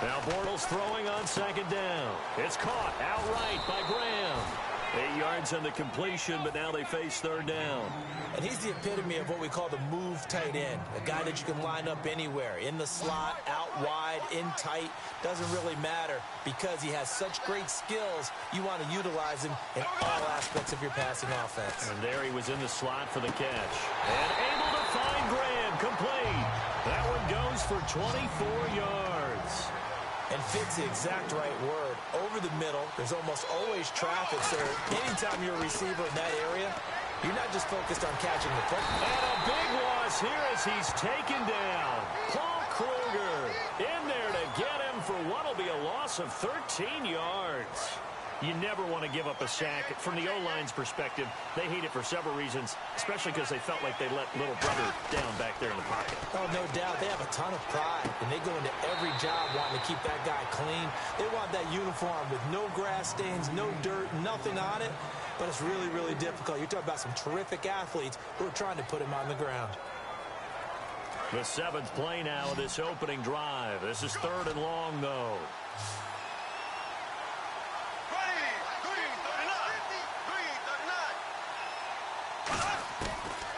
Now Bortles throwing on second down. It's caught outright by Graham. 8 yards on the completion, but now they face third down. And he's the epitome of what we call the move tight end. A guy that you can line up anywhere. In the slot, out wide, in tight. Doesn't really matter because he has such great skills. You want to utilize him in all aspects of your passing offense. And there he was in the slot for the catch. And able to find Graham. Complete. That one goes for 24 yards. And fits the exact right word. Over the middle, there's almost always traffic, so anytime you're a receiver in that area, you're not just focused on catching the football. And a big loss here as he's taken down. Paul Kruger in there to get him for what will be a loss of 13 yards. You never want to give up a sack. From the O-line's perspective, they hate it for several reasons, especially because they felt like they let little brother down back there in the pocket. Oh, no doubt. They have a ton of pride, and they go into every job wanting to keep that guy clean. They want that uniform with no grass stains, no dirt, nothing on it, but it's really, really difficult. You're talking about some terrific athletes who are trying to put him on the ground. The 7th play now of this opening drive. This is 3rd and long, though.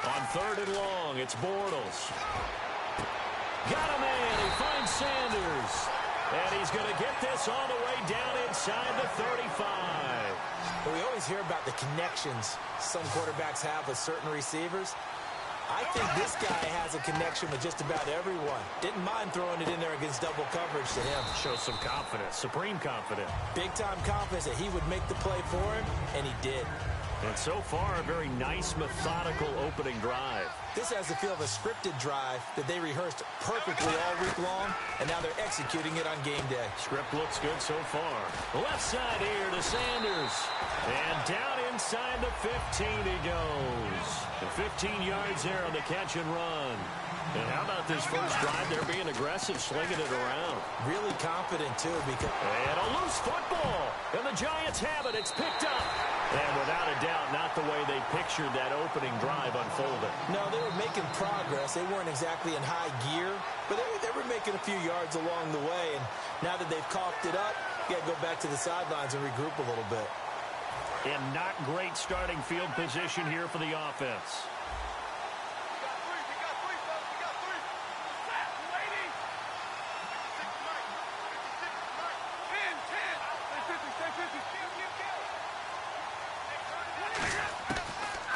On 3rd and long, it's Bortles. Got a man. He finds Sanders. And he's going to get this all the way down inside the 35. Well, we always hear about the connections some quarterbacks have with certain receivers. I think this guy has a connection with just about everyone. Didn't mind throwing it in there against double coverage to him. Shows some confidence, supreme confidence. Big-time confidence that he would make the play for him, and he did. And so far, a very nice, methodical opening drive. This has the feel of a scripted drive that they rehearsed perfectly all week long, and now they're executing it on game day. Script looks good so far. Left side here to Sanders. And down inside the 15 he goes. And 15 yards there on the catch and run. And how about this first drive? They're being aggressive, slinging it around. Really confident, too, because... And a loose football. And the Giants have it. It's picked up. And without a doubt, not the way they pictured that opening drive unfolding. No, they were making progress. They weren't exactly in high gear, but they were making a few yards along the way. And now that they've coughed it up, you got to go back to the sidelines and regroup a little bit. And not great starting field position here for the offense.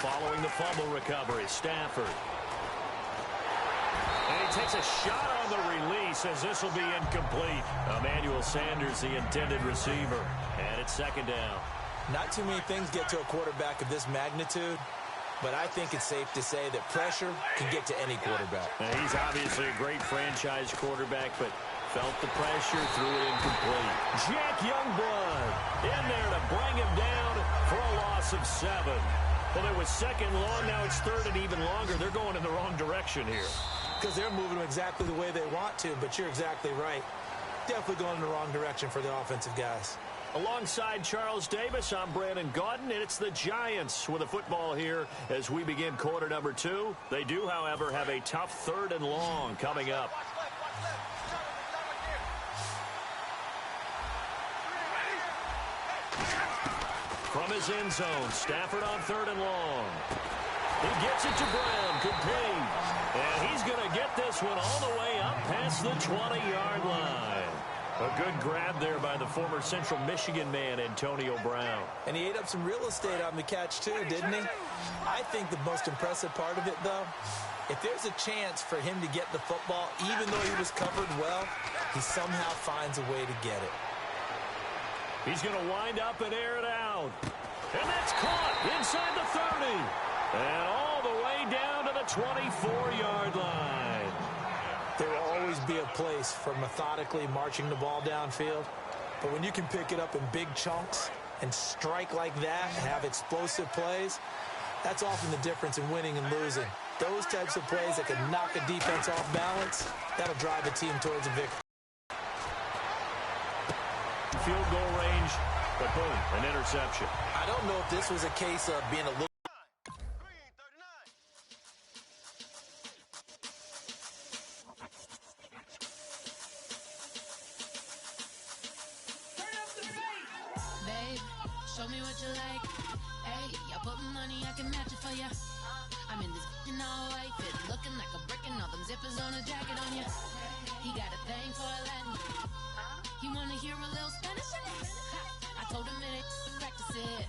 Following the fumble recovery, Stafford. And he takes a shot on the release as this will be incomplete. Emmanuel Sanders, the intended receiver. And it's 2nd down. Not too many things get to a quarterback of this magnitude, but I think it's safe to say that pressure can get to any quarterback. Now, he's obviously a great franchise quarterback, but felt the pressure, threw it incomplete. Jack Youngblood in there to bring him down for a loss of 7. Well, it was 2nd long, now it's 3rd and even longer. They're going in the wrong direction here. Because they're moving exactly the way they want to, but you're exactly right. Definitely going in the wrong direction for the offensive guys. Alongside Charles Davis, I'm Brandon Gaudin, and it's the Giants with a football here as we begin quarter number 2. They do, however, have a tough 3rd and long coming up. From his end zone, Stafford on 3rd and long. He gets it to Brown, complete. And he's going to get this one all the way up past the 20-yard line. A good grab there by the former Central Michigan man, Antonio Brown. And he ate up some real estate on the catch, too, didn't he? I think the most impressive part of it, though, if there's a chance for him to get the football, even though he was covered well, he somehow finds a way to get it. He's going to wind up and air it out. And that's caught inside the 30. And all the way down to the 24-yard line. There will always be a place for methodically marching the ball downfield. But when you can pick it up in big chunks and strike like that and have explosive plays, that's often the difference in winning and losing. Those types of plays that can knock a defense off balance, that'll drive a team towards a victory. Field goal range, but boom, an interception. I don't know if this was a case of being a little... show me what you like. Hey, I put money, I can match it for ya. I'm in this all white fit, looking like a brick and all them zippers on a jacket on ya. He got a thing for a Latin. He wanna hear a little Spanish in it. I told him it ain't practice it.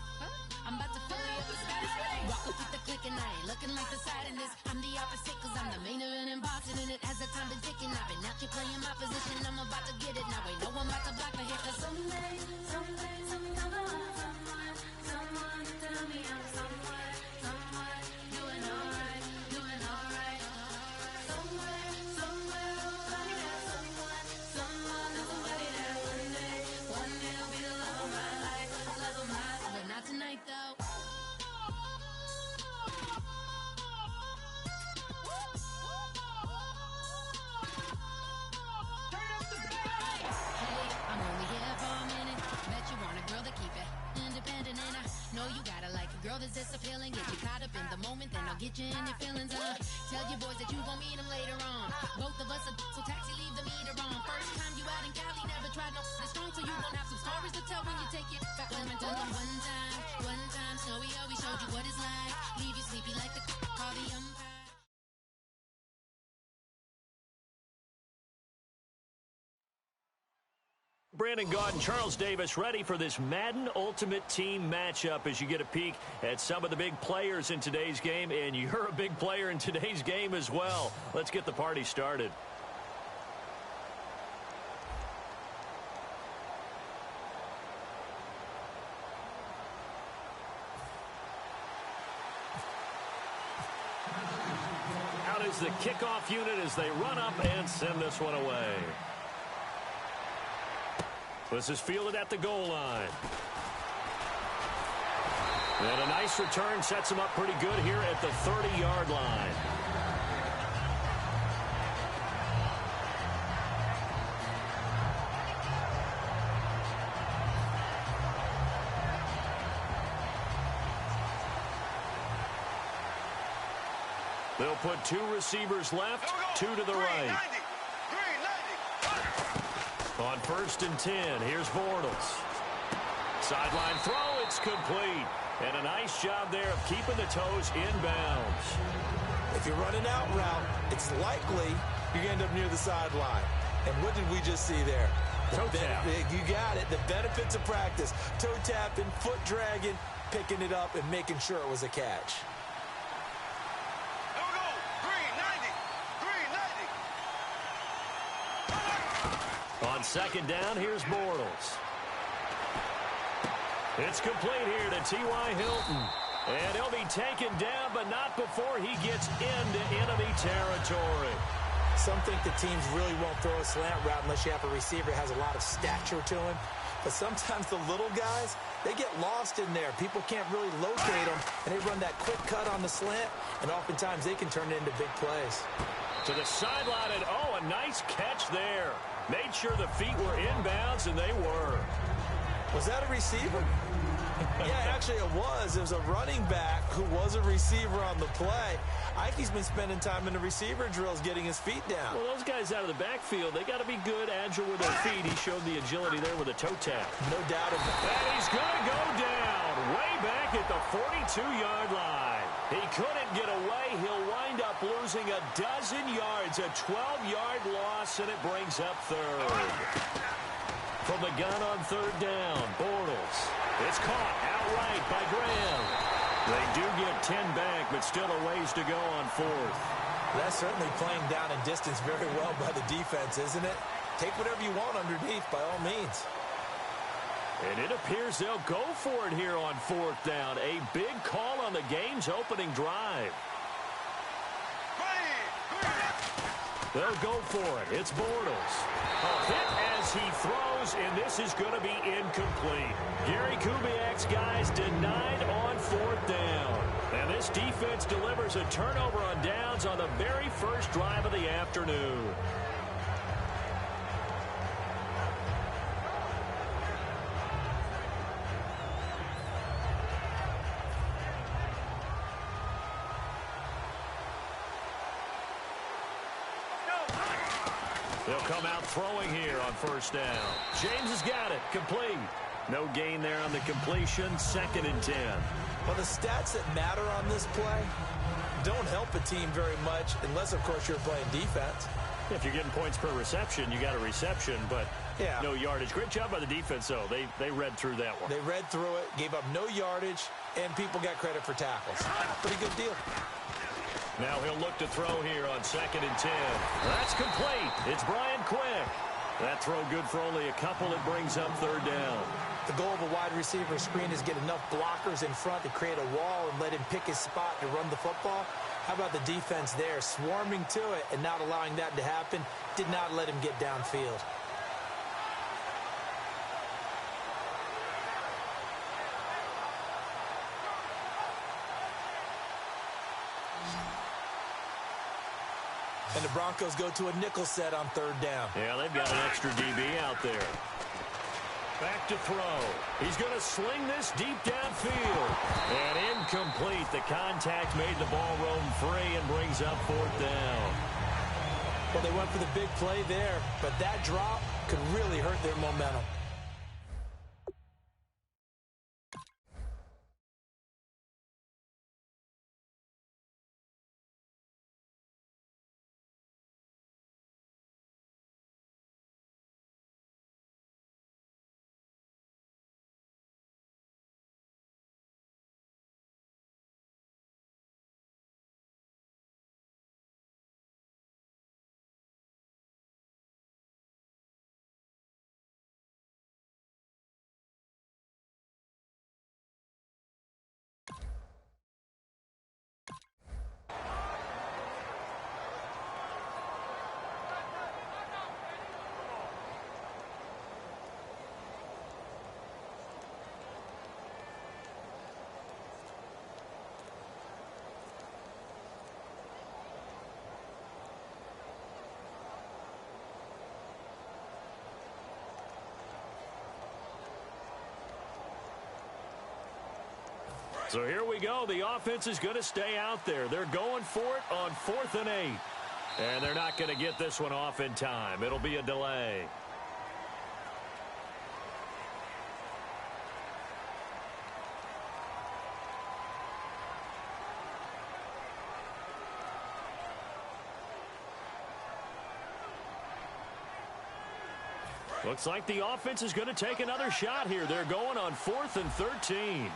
I'm about to fill you up with Spanish. Rock up with the click and I ain't looking like the side in this. I'm the opposite cause I'm the main event in boxing and it has the time been ticking. I've been out here playing my position. I'm about to get it now. Ain't no one about to block a hit cause someday something come along. Someone to tell me I'm somewhere doing alright. Somewhere, somebody there, someone, somebody there. One day will be the love of my life, but not tonight though. Hey, I'm only here for a minute. Bet you want a girl to keep it independent, and I know you gotta like a girl that's this appealing. Get you caught up in the moment, then I'll get you in your feelings. Tell your boys that you gon' meet them later on. Both of us are so taxi, leave the meter on. First time you out in Cali, never tried no strong, so you gon' have some stories to tell when you take it back home and tell them one time, Snowy always showed you what it's like. Leave you sleepy like the call the umpire. Brandon Gaudin, Charles Davis ready for this Madden Ultimate Team matchup as you get a peek at some of the big players in today's game, and you're a big player in today's game as well. Let's get the party started. Out is the kickoff unit as they run up and send this one away. This is fielded at the goal line. And a nice return sets him up pretty good here at the 30-yard line. They'll put two receivers left, two to the right. On 1st and 10, here's Bortles. Sideline throw, it's complete. And a nice job there of keeping the toes in bounds. If you're running out route, it's likely you're going to end up near the sideline. And what did we just see there? Toe tap. You got it. The benefits of practice. Toe tapping, foot dragging, picking it up, and making sure it was a catch. On 2nd down, here's Bortles. It's complete here to T.Y. Hilton. And he'll be taken down, but not before he gets into enemy territory. Some think the teams really won't throw a slant route unless you have a receiver that has a lot of stature to him. But sometimes the little guys, they get lost in there. People can't really locate them, and they run that quick cut on the slant, and oftentimes they can turn it into big plays. To the sideline, and oh, a nice catch there. Made sure the feet were inbounds, and they were. Was that a receiver? Yeah, actually it was. It was a running back who was a receiver on the play. Ike's been spending time in the receiver drills getting his feet down. Well, those guys out of the backfield, they got to be good, agile with their feet. He showed the agility there with a toe tap. No doubt about it. And he's going to go down way back at the 42-yard line. He couldn't get away. He'll wind up losing a dozen yards, a 12-yard loss, and it brings up 3rd. From the gun on 3rd down, Bortles. It's caught outright by Graham. They do get 10 back, but still a ways to go on 4th. That's certainly playing down and distance very well by the defense, isn't it? Take whatever you want underneath, by all means. And it appears they'll go for it here on 4th down. A big call on the game's opening drive. They'll go for it. It's Bortles. A hit as he throws, and this is going to be incomplete. Gary Kubiak's guys denied on 4th down. And this defense delivers a turnover on downs on the very first drive of the afternoon. They'll come out throwing here on 1st down. James has got it. Complete. No gain there on the completion. 2nd and 10. Well, the stats that matter on this play don't help a team very much unless, of course, you're playing defense. If you're getting points per reception, you got a reception, but no yardage. Great job by the defense, though. They read through that one. They read through it, gave up no yardage, and people got credit for tackles. Pretty good deal. Now he'll look to throw here on 2nd and 10. That's complete. It's Brian Quick. That throw good for only a couple. It brings up 3rd down. The goal of a wide receiver screen is get enough blockers in front to create a wall and let him pick his spot to run the football. How about the defense there, swarming to it and not allowing that to happen? Did not let him get downfield. And the Broncos go to a nickel set on 3rd down. Yeah, they've got an extra DB out there. Back to throw. He's going to sling this deep downfield. And incomplete. The contact made the ball roam free and brings up 4th down. Well, they went for the big play there, but that drop could really hurt their momentum. So here we go. The offense is going to stay out there. They're going for it on 4th and 8. And they're not going to get this one off in time. It'll be a delay. Looks like the offense is going to take another shot here. They're going on 4th and 13.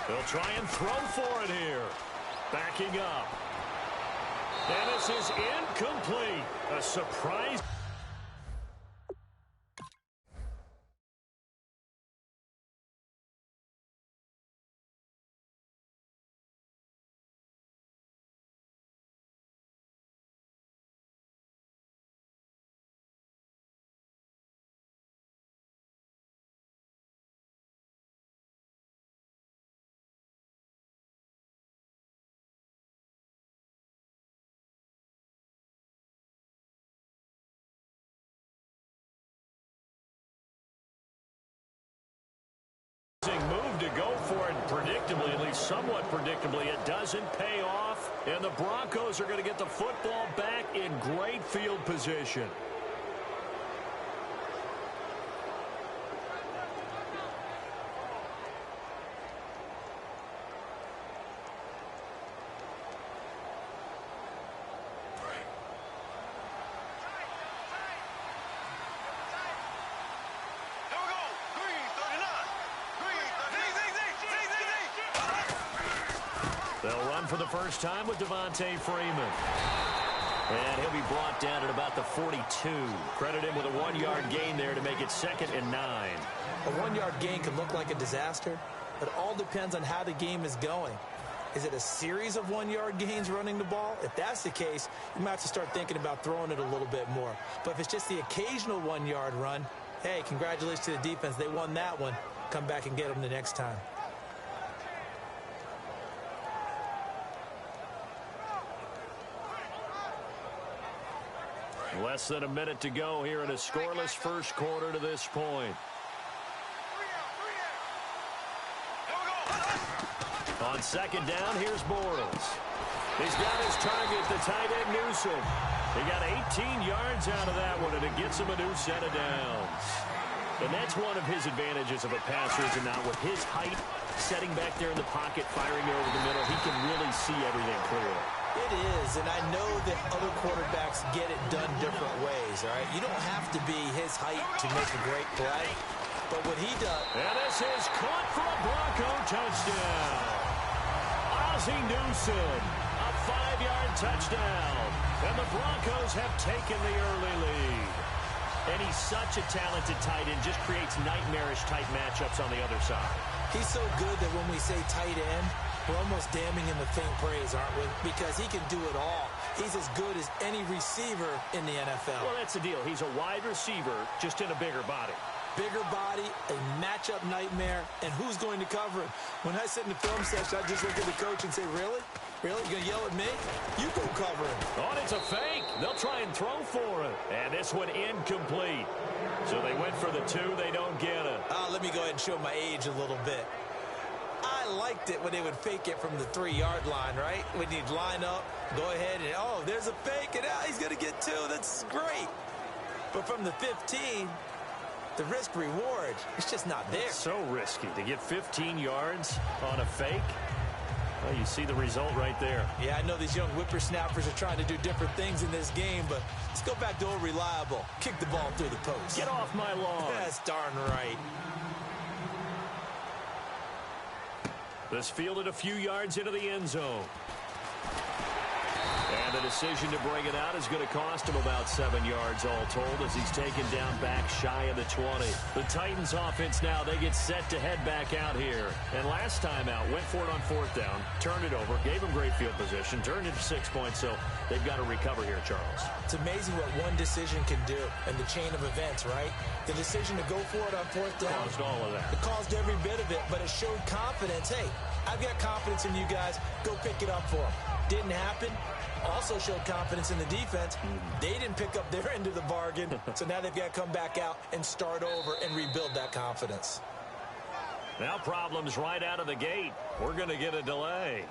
They'll try and throw for it here. Backing up. And this is incomplete. A surprise. Move to go for it predictably, at least somewhat predictably. It doesn't pay off, and the Broncos are going to get the football back in great field position. They'll run for the first time with Devontae Freeman. And he'll be brought down at about the 42. Credit him with a 1-yard gain there to make it 2nd and 9. A 1-yard gain can look like a disaster, but it all depends on how the game is going. Is it a series of 1-yard gains running the ball? If that's the case, you might have to start thinking about throwing it a little bit more. But if it's just the occasional 1-yard run, hey, congratulations to the defense. They won that one. Come back and get them the next time. Less than a minute to go here in a scoreless first quarter to this point. On 2nd down, here's Bortles. He's got his target, the tight end Newsom. He got 18 yards out of that one, and it gets him a new set of downs. And that's one of his advantages of a passer, is now with his height, setting back there in the pocket, firing it over the middle, he can really see everything clearly. It is, and I know that other quarterbacks get it done different ways, all right? You don't have to be his height to make a great play, but what he does... And this is caught for a Bronco touchdown. Ozzie Newsome, a 5-yard touchdown. And the Broncos have taken the early lead. And he's such a talented tight end, just creates nightmarish-type matchups on the other side. He's so good that when we say tight end, we're almost damning him with faint praise, aren't we? Because he can do it all. He's as good as any receiver in the NFL. Well, that's the deal. He's a wide receiver, just in a bigger body. Bigger body, a matchup nightmare, and who's going to cover him? When I sit in the film section, I just look at the coach and say, really? Really? You going to yell at me? You go cover him. Oh, and it's a fake. They'll try and throw for him. And this one incomplete. So they went for the 2. They don't get it. Let me go ahead and show my age a little bit. I liked it when they would fake it from the 3-yard line, right? When you'd line up, go ahead and, oh, there's a fake, and he's going to get 2. That's great. But from the 15, the risk-reward, it's just not there. It's so risky to get 15 yards on a fake. Well, you see the result right there. Yeah, I know these young whippersnappers are trying to do different things in this game, but let's go back to old reliable. Kick the ball through the post. Get off my lawn. That's darn right. This fielded a few yards into the end zone. And the decision to bring it out is going to cost him about 7 yards all told as he's taken down back shy of the 20. The Titans offense now, they get set to head back out here. And last time out, went for it on 4th down, turned it over, gave him great field position, turned it to 6 points, so they've got to recover here, Charles. It's amazing what one decision can do in the chain of events, right? The decision to go for it on 4th down. Caused all of that. It caused every bit of it, but it showed confidence. Hey, I've got confidence in you guys. Go pick it up for them. Didn't happen. Also showed confidence in the defense. They didn't pick up their end of the bargain, so now they've got to come back out and start over and rebuild that confidence. Now problems right out of the gate. We're going to get a delay.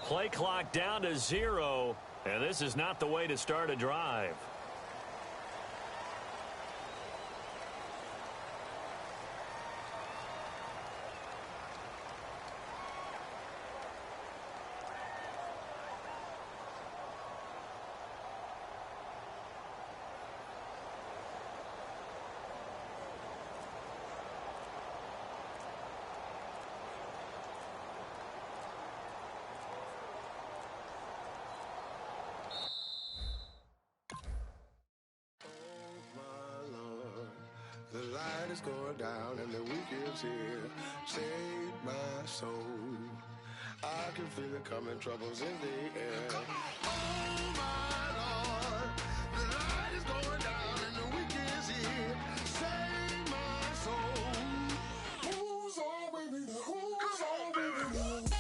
Play clock down to 0, and this is not the way to start a drive. The light is going down and the weekend's here. Save my soul. I can feel it coming, troubles in the air. Oh my Lord, the light is going down and the weekend's here. Save my soul. Who's all with me? Who's all with me?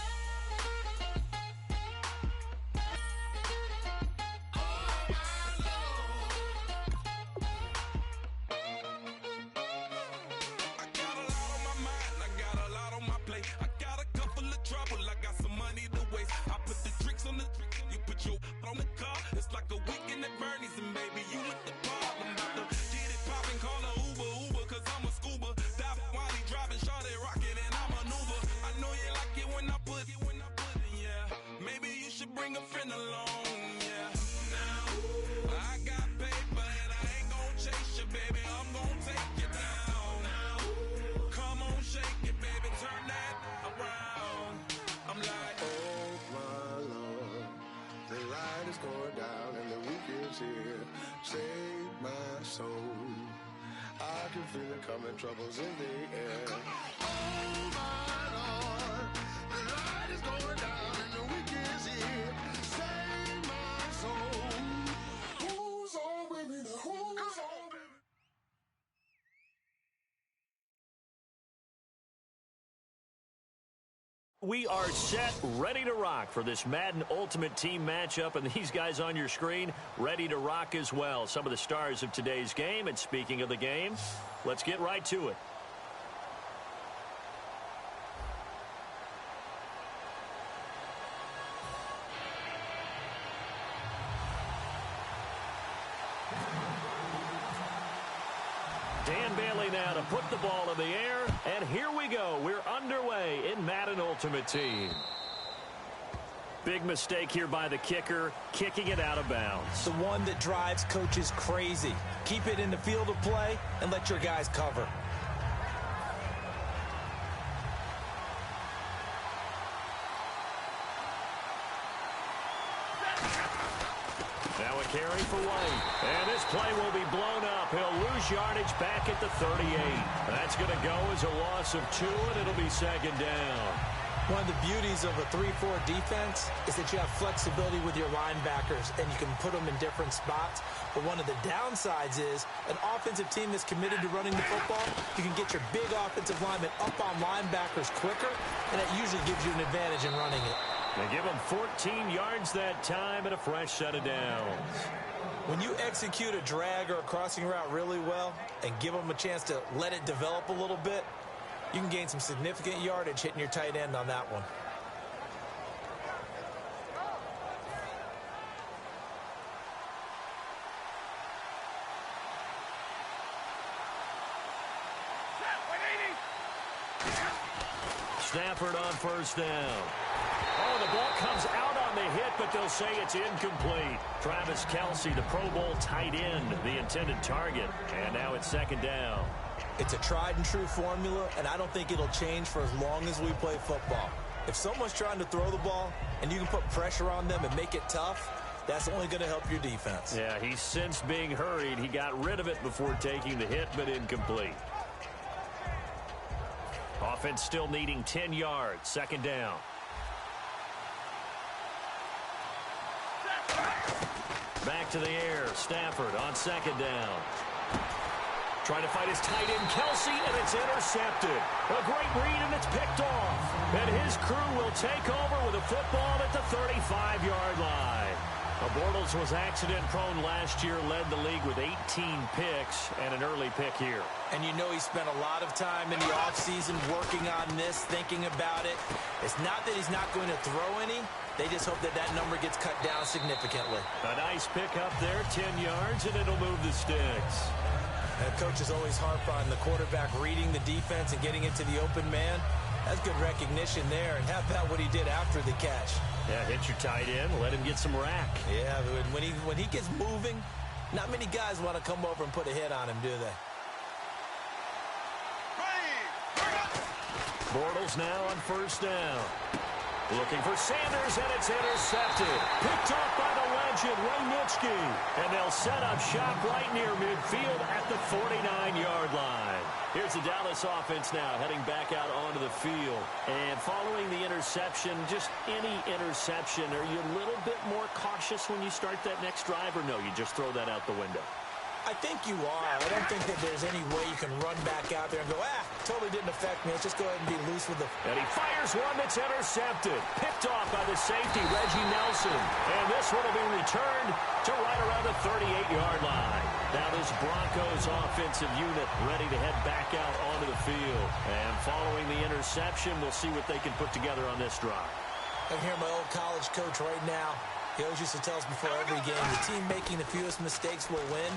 Bring a friend along, yeah. Now, I got paper and I ain't gon' chase you, baby. I'm gon' take you down. Now, come on, shake it, baby. Turn that around. I'm like, oh my Lord, the light is going down and the weekend's here. Save my soul. I can feel it coming, troubles in the air. Oh my Lord, the light is going down. We are set, ready to rock for this Madden Ultimate Team matchup, and these guys on your screen ready to rock as well. Some of the stars of today's game, and speaking of the game, let's get right to it. Dan Bailey now to put the ball in the air, and here we go. We're underway in Madden Ultimate Team. Big mistake here by the kicker, kicking it out of bounds. The one that drives coaches crazy. Keep it in the field of play and let your guys cover. Now a carry for White. And this play will be blown up. He'll lose yardage back at the 38. That's going to go as a loss of 2, and it'll be second down. One of the beauties of a 3-4 defense is that you have flexibility with your linebackers, and you can put them in different spots. But one of the downsides is an offensive team that's committed to running the football, you can get your big offensive linemen up on linebackers quicker, and that usually gives you an advantage in running it. They give them 14 yards that time and a fresh set of downs. When you execute a drag or a crossing route really well and give them a chance to let it develop a little bit, you can gain some significant yardage hitting your tight end on that one. Stafford on first down. Oh, the ball comes out on the hit, but they'll say it's incomplete. Travis Kelce, the Pro Bowl tight end, the intended target. And now it's second down. It's a tried-and-true formula, and I don't think it'll change for as long as we play football. If someone's trying to throw the ball and you can put pressure on them and make it tough, that's only going to help your defense. Yeah, he's since being hurried. He got rid of it before taking the hit, but incomplete. Offense still needing 10 yards. Second down. Back to the air. Stafford on second down. Trying to fight his tight end, Kelce, and it's intercepted. A great read, and it's picked off. And his crew will take over with a football at the 35-yard line. Bortles was accident-prone last year, led the league with 18 picks and an early pick here. And you know he spent a lot of time in the offseason working on this, thinking about it. It's not that he's not going to throw any. They just hope that that number gets cut down significantly. A nice pick up there, 10 yards, and it'll move the sticks. And coaches always harp on the quarterback reading the defense and getting into the open man. That's good recognition there. And how about what he did after the catch? Yeah, hit your tight end, let him get some rack. Yeah, when he gets moving, not many guys want to come over and put a hit on him, do they? Bortles now on first down. Looking for Sanders, and it's intercepted. Picked off by the legend, Wojnicki. And they'll set up shop right near midfield at the 49-yard line. Here's the Dallas offense now heading back out onto the field. And following the interception, just any interception, are you a little bit more cautious when you start that next drive, or no, you just throw that out the window? I think you are. I don't think that there's any way you can run back out there and go, totally didn't affect me. Let's just go ahead and be loose with the... And he fires one that's intercepted. Picked off by the safety, Reggie Nelson. And this one will be returned to right around the 38-yard line. Now this Broncos offensive unit ready to head back out onto the field. And following the interception, we'll see what they can put together on this drive. I can hear my old college coach right now. He always used to tell us before every game, the team making the fewest mistakes will win.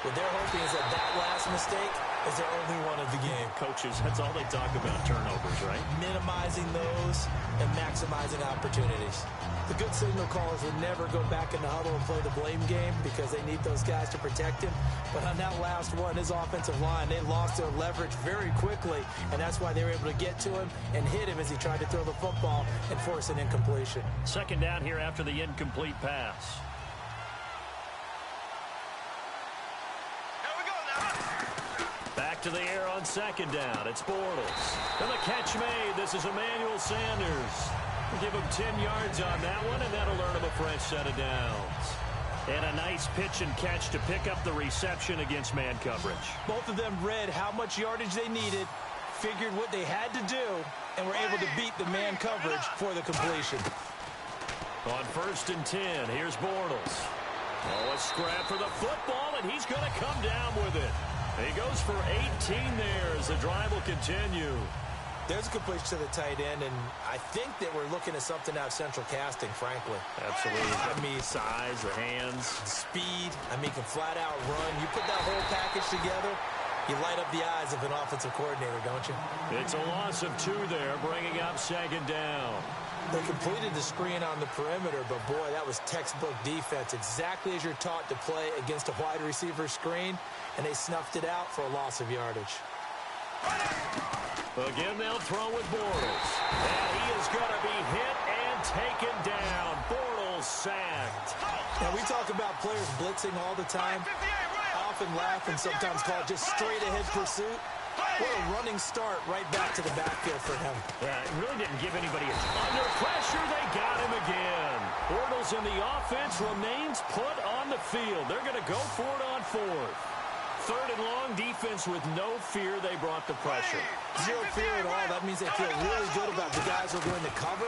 What they're hoping is that last mistake is their only one of the game. Coaches, that's all they talk about, turnovers, right? Minimizing those and maximizing opportunities. The good signal callers would never go back in the huddle and play the blame game because they need those guys to protect him. But on that last one, his offensive line, they lost their leverage very quickly, and that's why they were able to get to him and hit him as he tried to throw the football and force an incompletion. Second down here after the incomplete pass. Back to the air on second down. It's Bortles. And the catch made. This is Emmanuel Sanders. We'll give him 10 yards on that one, and that'll earn him a fresh set of downs. And a nice pitch and catch to pick up the reception against man coverage. Both of them read how much yardage they needed, figured what they had to do, and were able to beat the man coverage for the completion. On 1st and 10, here's Bortles. Oh, a scrap for the football, and he's going to come down with it. He goes for 18 there as the drive will continue. There's a completion to the tight end, and I think that we're looking at something out of central casting, frankly. Absolutely. I mean, size, the hands. Speed. I mean, can flat out run. You put that whole package together, you light up the eyes of an offensive coordinator, don't you? It's a loss of 2 there, bringing up 2nd down. They completed the screen on the perimeter, but boy, that was textbook defense. Exactly as you're taught to play against a wide receiver screen, and they snuffed it out for a loss of yardage. Again, they'll throw with Bortles. And he is going to be hit and taken down. Bortles sacked. Now, we talk about players blitzing all the time. I often laugh and sometimes call it just straight-ahead pursuit. What a running start right back to the backfield for him. Yeah, it really didn't give anybody a... Under pressure, they got him again. Bortles in the offense remains put on the field. They're going to go for it on 4th. 3rd and long, defense with no fear. They brought the pressure. Zero fear at all. That means they feel really good about the guys who are going to cover.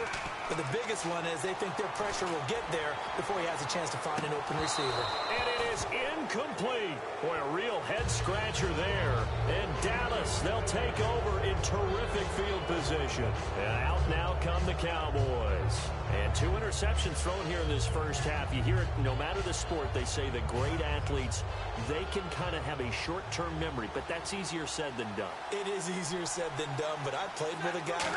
But the biggest one is they think their pressure will get there before he has a chance to find an open receiver. And it is incomplete. Boy, a real head-scratcher there. And Dallas, they'll take over in terrific field position. And out now come the Cowboys. And 2 interceptions thrown here in this first half. You hear it, no matter the sport, they say the great athletes, they can kind of have a short-term memory, but that's easier said than done. It is easier said than done, but I played with a guy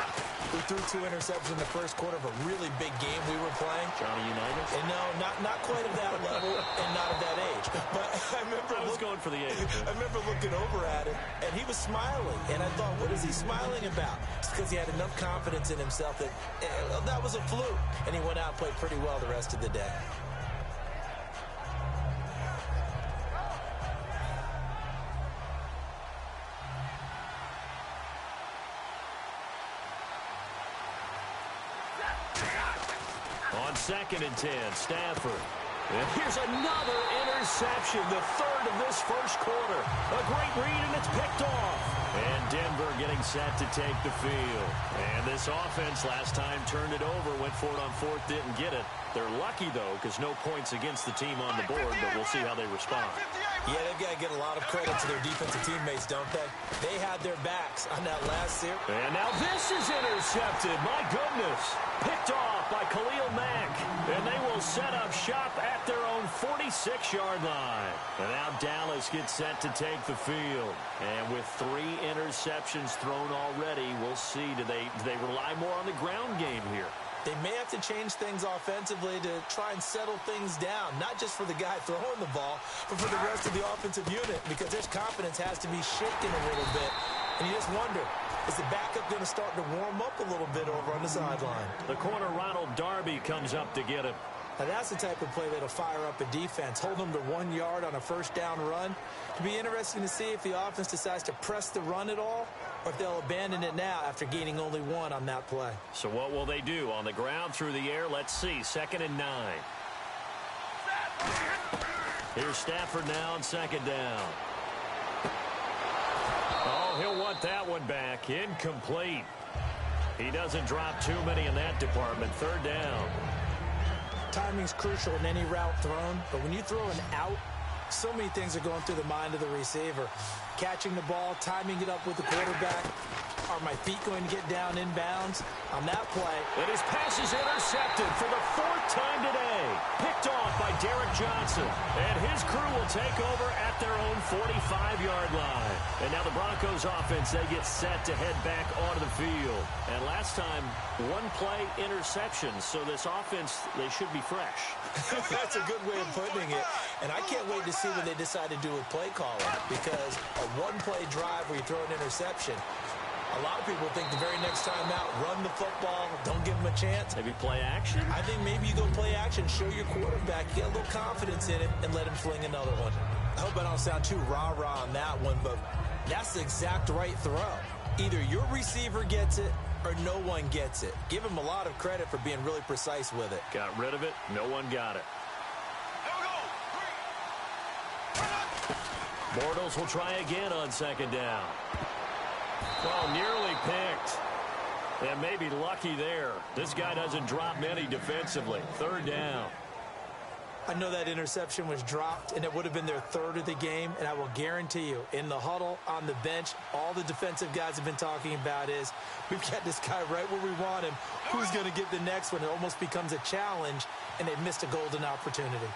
who threw 2 interceptions in the first quarter of a really big game we were playing. Johnny Unitas? And no, not quite at that level and not at that age. But I was going for the age. I remember looking over at him, and he was smiling. And I thought, what is he smiling about? It's because he had enough confidence in himself that that was a fluke. And he went out and played pretty well the rest of the day. On 2nd and 10, Stafford. And here's another interception, the 3rd of this first quarter. A great read, and it's picked off. And Denver getting set to take the field. And this offense last time turned it over, went for it on 4th, didn't get it. They're lucky, though, because no points against the team on the board, but we'll see how they respond. Yeah, they've got to get a lot of credit to their defensive teammates, don't they? They had their backs on that last series. And now this is intercepted. My goodness. Picked off by Khalil Mack. And they will set up shop at their own 46-yard line. And now Dallas gets set to take the field. And with 3 interceptions thrown already, we'll see. Do they rely more on the ground game here? They may have to change things offensively to try and settle things down, not just for the guy throwing the ball, but for the rest of the offensive unit, because their confidence has to be shaken a little bit. And you just wonder, is the backup going to start to warm up a little bit over on the sideline? The corner, Ronald Darby, comes up to get him. Now, that's the type of play that'll fire up a defense, hold them to 1 yard on a first down run. It'll be interesting to see if the offense decides to press the run at all, or if they'll abandon it now after gaining only 1 on that play. So what will they do? On the ground, through the air? Let's see. 2nd and 9. Here's Stafford now on 2nd down. Oh, he'll want that one back. Incomplete. He doesn't drop too many in that department. 3rd down. Timing's crucial in any route thrown, but when you throw an out, so many things are going through the mind of the receiver. Catching the ball, timing it up with the quarterback. Are my feet going to get down inbounds? On that play. And his pass is intercepted for the 4th time today. Picked off by Derek Johnson. And his crew will take over at their own 45-yard line. And now the Broncos offense, they get set to head back onto the field. And last time, 1-play interceptions. So this offense, they should be fresh. That's a good way of putting it. And I can't wait to see what they decide to do with play calling, because a 1-play drive where you throw an interception, a lot of people think the very next time out, run the football, don't give them a chance. Maybe play action? I think maybe you go play action, show your quarterback, get a little confidence in it, and let him fling another one. I hope I don't sound too rah-rah on that one, but that's the exact right throw. Either your receiver gets it or no one gets it. Give him a lot of credit for being really precise with it. Got rid of it. No one got it. Bortles will try again on 2nd down. Oh, nearly picked. And maybe lucky there. This guy doesn't drop many defensively. Third down. I know that interception was dropped, and it would have been their third of the game, and I will guarantee you, in the huddle, on the bench, all the defensive guys have been talking about is, we've got this guy right where we want him. Who's going to get the next one? It almost becomes a challenge, and they've missed a golden opportunity.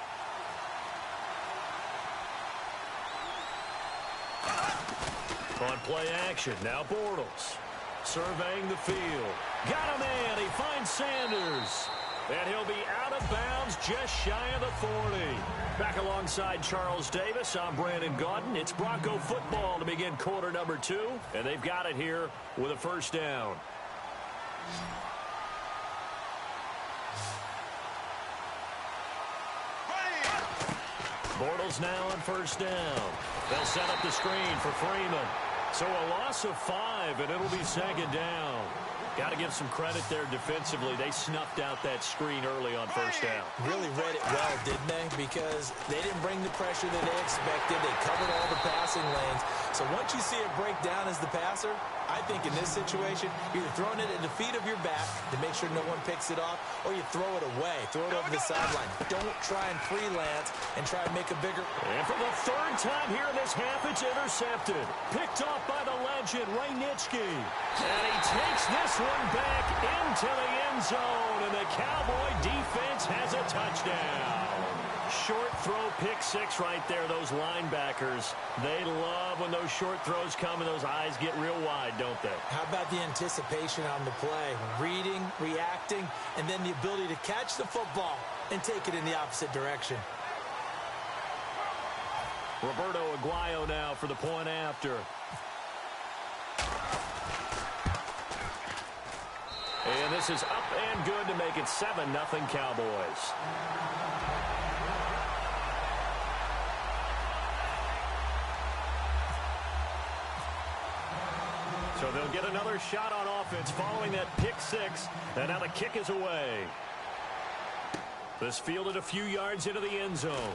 On play action, now Bortles. Surveying the field. Got a man, he finds Sanders. And he'll be out of bounds just shy of the 40. Back alongside Charles Davis, I'm Brandon Gaudin. It's Bronco football to begin quarter number 2. And they've got it here with a first down. Bortles now on first down. They'll set up the screen for Freeman. So a loss of 5, and it'll be second down. Got to give some credit there defensively. They snuffed out that screen early on first down. Really read it well, didn't they? Because they didn't bring the pressure that they expected. They covered all the passing lanes. So once you see it break down as the passer, I think in this situation, you're either throwing it at the feet of your back to make sure no one picks it off, or you throw it away. Throw it over the sideline. Don't try and freelance and try and make a bigger... And for the third time here in this half, it's intercepted. Picked off by the legend, Ray Nitschke. And he takes this one back into the end zone, and the Cowboy defense has a touchdown. Short throw, pick 6 right there. Those linebackers, they love when those short throws come and those eyes get real wide, don't they? How about the anticipation on the play? Reading, reacting, and then the ability to catch the football and take it in the opposite direction. Roberto Aguayo now for the point after. And this is up and good to make it 7-0 Cowboys. So they'll get another shot on offense following that pick 6. And now the kick is away. This fielded a few yards into the end zone.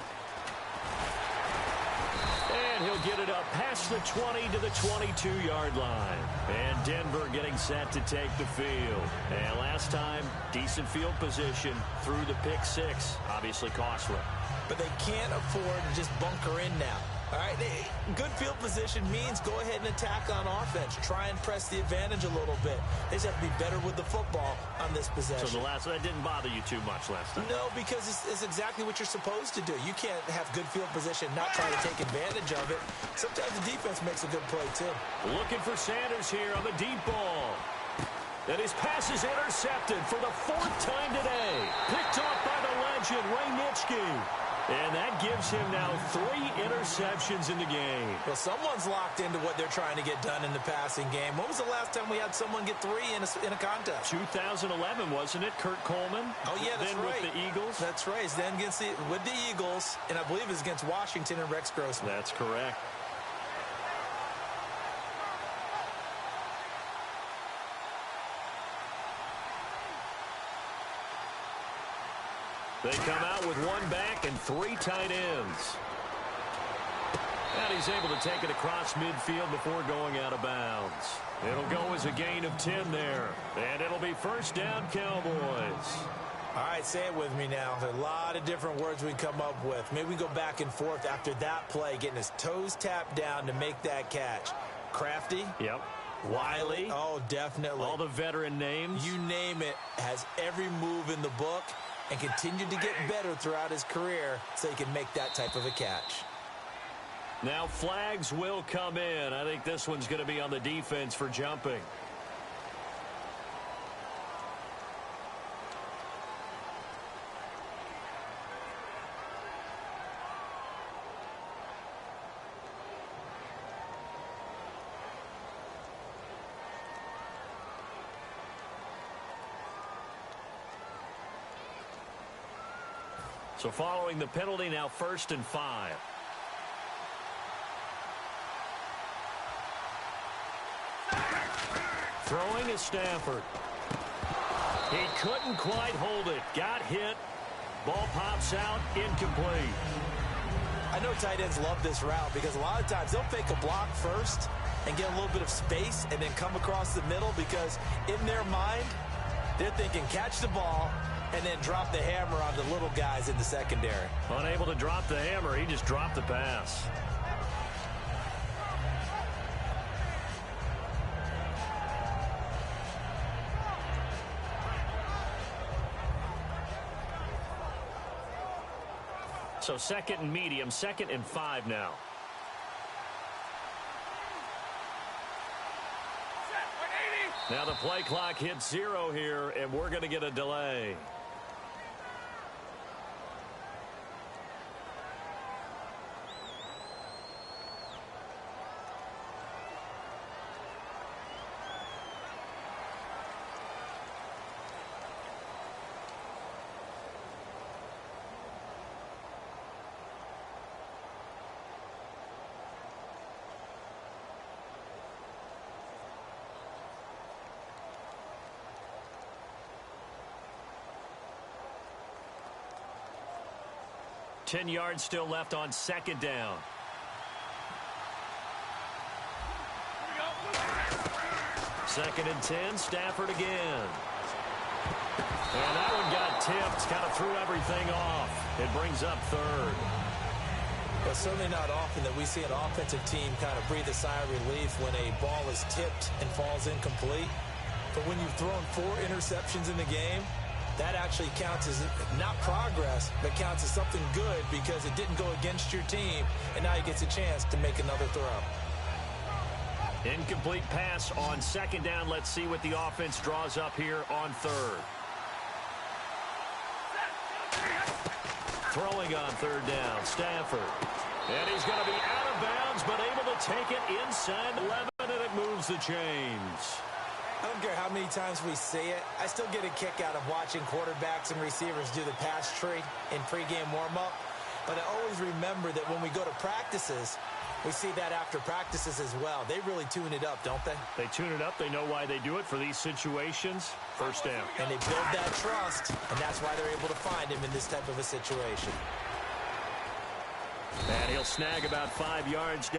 And he'll get it up past the 20 to the 22-yard line. And Denver getting set to take the field. And last time, decent field position through the pick 6. Obviously costly. But they can't afford to just bunker in now. All right, good field position means go ahead and attack on offense. Try and press the advantage a little bit. They just have to be better with the football on this possession. So that didn't bother you too much last time? No, because it's exactly what you're supposed to do. You can't have good field position, not try to take advantage of it. Sometimes the defense makes a good play, too. Looking for Sanders here on the deep ball. And his pass is intercepted for the 4th time today. Picked off by the legend, Ray Nitschke. And that gives him now 3 interceptions in the game. Well, someone's locked into what they're trying to get done in the passing game. When was the last time we had someone get 3 in a contest? 2011, wasn't it? Kurt Coleman? Oh, yeah, that's then right. With the Eagles? That's right. It's then with the Eagles, and I believe it's against Washington and Rex Grossman. That's correct. They come out with 1 back and 3 tight ends. And he's able to take it across midfield before going out of bounds. It'll go as a gain of 10 there. And it'll be first down Cowboys. All right, say it with me now. There are a lot of different words we come up with. Maybe we go back and forth after that play, getting his toes tapped down to make that catch. Crafty? Yep. Wiley? Oh, definitely. All the veteran names? You name it. Has every move in the book and continued to get better throughout his career so he can make that type of a catch. Now flags will come in. I think this one's going to be on the defense for jumping. So following the penalty, now 1st and 5. Throwing is Stafford. He couldn't quite hold it. Got hit. Ball pops out. Incomplete. I know tight ends love this route because a lot of times they'll fake a block first and get a little bit of space and then come across the middle because in their mind, they're thinking catch the ball and then drop the hammer on the little guys in the secondary. Unable to drop the hammer, he just dropped the pass. So second and medium, 2nd and 5 now. Now the play clock hits 0 here, and we're going to get a delay. Ten yards still left on 2nd down. Second and 10, Stafford again. And that one got tipped, kind of threw everything off. It brings up 3rd. It's certainly not often that we see an offensive team kind of breathe a sigh of relief when a ball is tipped and falls incomplete. But when you've thrown 4 interceptions in the game, that actually counts as not progress, but counts as something good because it didn't go against your team, and now he gets a chance to make another throw. Incomplete pass on 2nd down. Let's see what the offense draws up here on 3rd. Throwing on 3rd down, Stafford. And he's going to be out of bounds, but able to take it inside 11, and it moves the chains. I don't care how many times we see it. I still get a kick out of watching quarterbacks and receivers do the pass tree in pregame warm-up. But I always remember that when we go to practices, we see that after practices as well. They really tune it up, don't they? They tune it up. They know why they do it for these situations. 1st down. And they build that trust, and that's why they're able to find him in this type of a situation. And he'll snag about 5 yards.